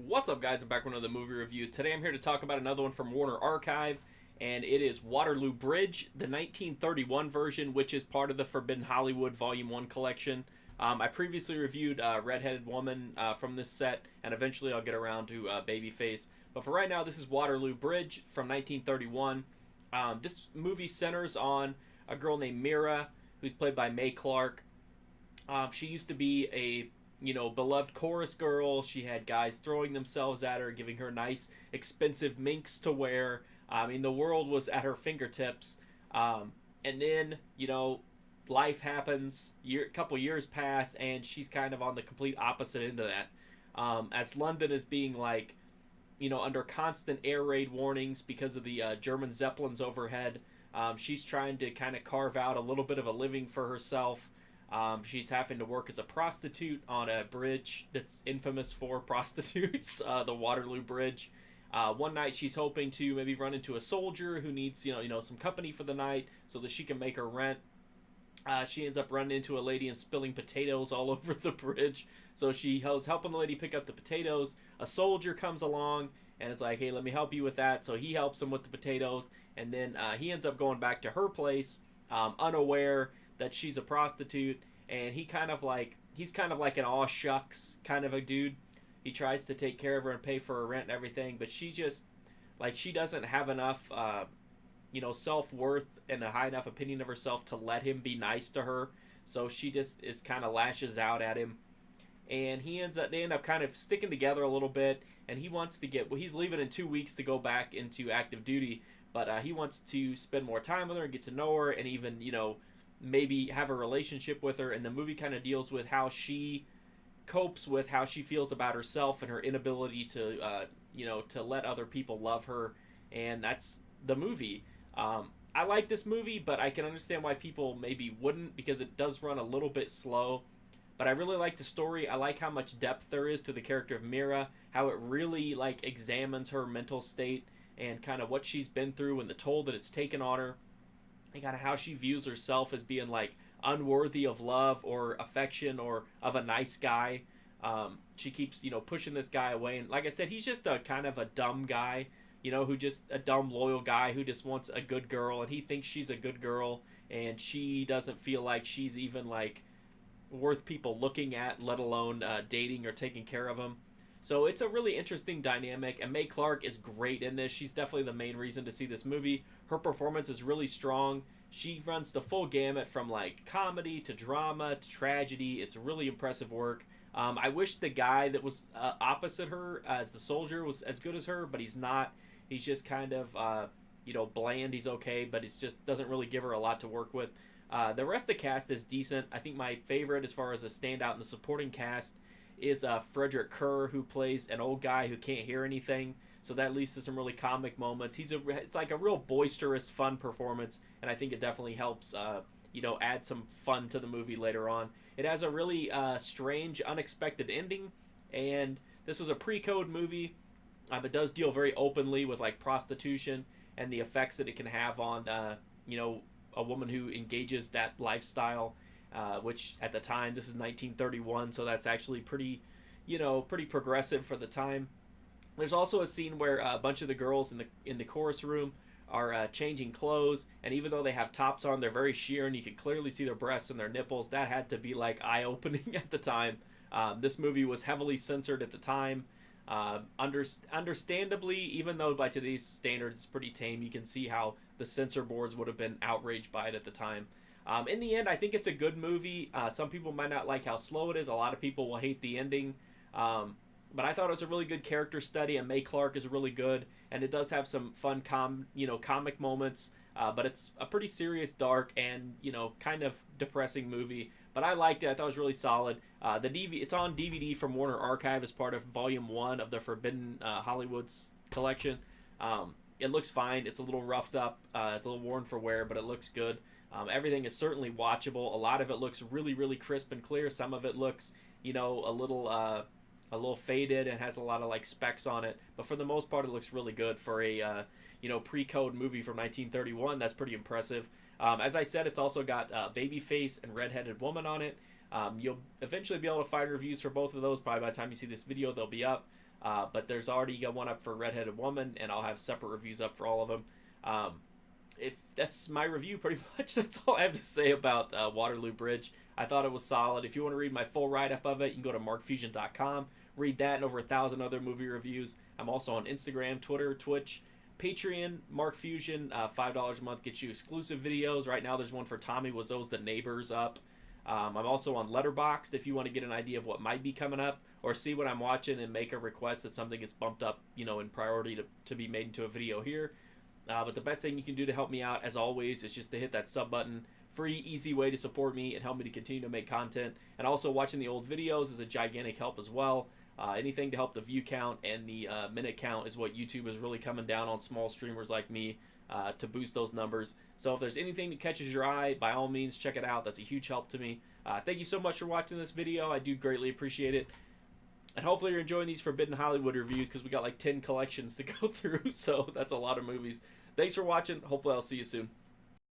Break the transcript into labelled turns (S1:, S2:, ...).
S1: What's up, guys? I'm back with another movie review. Today I'm here to talk about another one from Warner Archive, and it is Waterloo Bridge, the 1931 version, which is part of the Forbidden Hollywood Volume 1 collection. I previously reviewed Redheaded Woman from this set, and eventually I'll get around to Babyface. But for right now, this is Waterloo Bridge from 1931. This movie centers on a girl named Mira, who's played by Mae Clark. She used to be a beloved chorus girl. She had guys throwing themselves at her, giving her nice, expensive minks to wear. I mean, the world was at her fingertips. And then, life happens. A couple years pass, and she's kind of on the complete opposite end of that. As London is being under constant air raid warnings because of the German Zeppelins overhead. She's trying to kind of carve out a little bit of a living for herself. She's having to work as a prostitute on a bridge that's infamous for prostitutes, the Waterloo Bridge. One night she's hoping to maybe run into a soldier who needs some company for the night so that she can make her rent. She ends up running into a lady and spilling potatoes all over the bridge. So she was helping the lady pick up the potatoes. A soldier comes along and is like, "Hey, let me help you with that." So he helps him with the potatoes, and then he ends up going back to her place, unaware that she's a prostitute. And he's kind of like an aw shucks kind of a dude. He tries to take care of her and pay for her rent and everything, but she just she doesn't have enough self-worth and a high enough opinion of herself to let him be nice to her. So she just is kind of lashes out at him, and they end up kind of sticking together a little bit. And he's leaving in 2 weeks to go back into active duty, but he wants to spend more time with her and get to know her, and even maybe have a relationship with her. And the movie kind of deals with how she copes with how she feels about herself and her inability to to let other people love her. And that's the movie. I like this movie, but I can understand why people maybe wouldn't, because it does run a little bit slow. But I really like the story. I like how much depth there is to the character of Mira, how it really examines her mental state and kind of what she's been through and the toll that it's taken on her, and kind of how she views herself as being unworthy of love or affection or of a nice guy. She keeps pushing this guy away, and like I said, he's just a kind of a dumb guy, who just a dumb loyal guy who just wants a good girl, and he thinks she's a good girl, and she doesn't feel like she's even worth people looking at, let alone dating or taking care of him. So it's a really interesting dynamic, and Mae Clark is great in this. She's definitely the main reason to see this movie. Her performance is really strong. She runs the full gamut from comedy to drama to tragedy. It's really impressive work. I wish the guy that was opposite her as the soldier was as good as her, but he's not. He's just kind of bland. He's okay, but it just doesn't really give her a lot to work with. The rest of the cast is decent. I think my favorite as far as a standout in the supporting cast is Frederick Kerr, who plays an old guy who can't hear anything. So that leads to some really comic moments. It's like a real boisterous, fun performance, and I think it definitely helps add some fun to the movie later on. It has a really strange, unexpected ending, and this was a pre-code movie. It does deal very openly with prostitution and the effects that it can have on a woman who engages that lifestyle, which at the time, this is 1931, so that's actually pretty progressive for the time. There's also a scene where a bunch of the girls in the chorus room are changing clothes, and even though they have tops on, they're very sheer, and you can clearly see their breasts and their nipples. That had to be eye-opening at the time. This movie was heavily censored at the time. Understandably, even though by today's standards it's pretty tame, you can see how the censor boards would have been outraged by it at the time. In the end, I think it's a good movie. Some people might not like how slow it is. A lot of people will hate the ending. But I thought it was a really good character study, and Mae Clark is really good, and it does have some fun comic moments. But it's a pretty serious, dark, and kind of depressing movie. But I liked it. I thought it was really solid. It's on DVD from Warner Archive as part of Volume 1 of the Forbidden Hollywood's collection. It looks fine. It's a little roughed up. It's a little worn for wear, but it looks good. Everything is certainly watchable. A lot of it looks really, really crisp and clear. Some of it looks, a little faded and has a lot of specks on it. But for the most part, it looks really good for a pre-code movie from 1931. That's pretty impressive. As I said, it's also got Babyface and Redheaded Woman on it. You'll eventually be able to find reviews for both of those. Probably by the time you see this video, they'll be up. But there's already one up for Redheaded Woman, and I'll have separate reviews up for all of them. If that's my review, pretty much that's all I have to say about Waterloo Bridge. I thought it was solid. If you want to read my full write-up of it, you can go to markfusion.com, read that and over 1,000 other movie reviews. I'm also on Instagram, Twitter, Twitch, Patreon, Mark Fusion. $5 a month gets you exclusive videos. Right now there's one for Tommy Wiseau's The Neighbors up. I'm also on Letterboxd if you want to get an idea of what might be coming up or see what I'm watching and make a request that something gets bumped up, in priority to be made into a video here. But the best thing you can do to help me out, as always, is just to hit that sub button. Free, easy way to support me and help me to continue to make content. And also watching the old videos is a gigantic help as well. Anything to help the view count and the minute count is what YouTube is really coming down on small streamers like me to boost those numbers. So if there's anything that catches your eye, by all means, check it out. That's a huge help to me. Thank you so much for watching this video. I do greatly appreciate it. And hopefully you're enjoying these Forbidden Hollywood reviews because we got like 10 collections to go through. So that's a lot of movies. Thanks for watching. Hopefully I'll see you soon.